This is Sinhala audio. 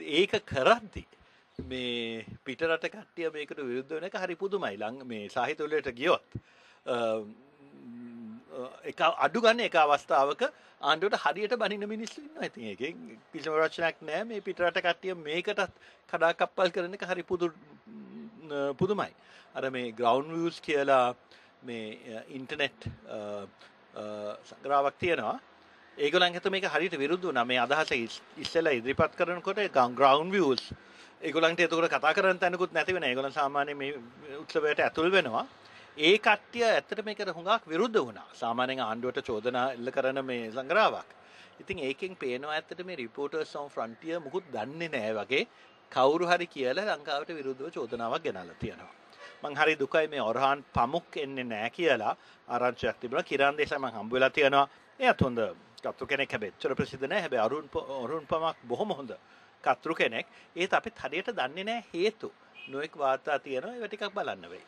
ඒක කරද්දි මේ පිටරට කට්ටිය මේකට විරුද්ධ වෙන එක හරි පුදුමයි. මේ සාහිත්‍ය වලට ගියොත් එක අඩු ගන්න එක අවස්ථාවක ආණ්ඩුවට හරියට බනින මිනිස්සු ඉන්නවා. ඉතින් ඒකෙන් කිසිම රචනයක් නැහැ. මේ පිටරට කට්ටිය මේකටත් කඩාකප්පල් කරන එක හරි පුදුමයි. අර මේ ග්‍රවුන්ඩ් විව්ස් කියලා මේ ඉන්ටර්නෙට් සංග්‍රහයක් තියෙනවා. ඒගොල්ලන් හිතුව මේක හරියට විරුද්ධ වුණා. මේ අදහස ඉස්සෙල්ලා ඉදිරිපත් කරනකොට ග්‍රවුන්ඩ් විව්ස් ඒගොල්ලන්ට එතකොට කතා කරන්න තැනකුත් නැති වෙනවා. ඒගොල්ලන් සාමාන්‍යයෙන් මේ උත්සවයට ඇතුල් වෙනවා. ඒ කට්ටිය ඇත්තට මේකට හුඟක් විරුද්ධ වුණා. සාමාන්‍යයෙන් ආණ්ඩුවට චෝදනා එල්ල කරන මේ සංග්‍රහයක්. ඉතින් ඒකෙන් පේනවා ඇත්තට මේ රිපෝටර්ස් ඔන් ෆ්‍රන්ටියර් මුකුත් දන්නේ නැහැ වගේ කවුරු හරි කියලා ලංකාවට විරුද්ධව චෝදනාවක් ගෙනල්ලා තියෙනවා. මං හරි දුකයි මේ ඔරහාන් පමුක් එන්නේ නැහැ කියලා ආරංචියක් තිබුණා. කිරාන් දේශය මං හම්බ වෙලා තියෙනවා. එයාත් හොඳ කතෘ කෙනෙක් හැබැයි එච්චර ප්‍රසිද්ධ නැහැ. හැබැයි අරුන් පමක් බොහොම හොඳ කතෘ කෙනෙක්. ඒත් අපිත් හරියට දන්නේ නැහැ හේතු. නොඑක් වාර්තා තියෙනවා. ඒවා ටිකක් බලන්න වෙයි.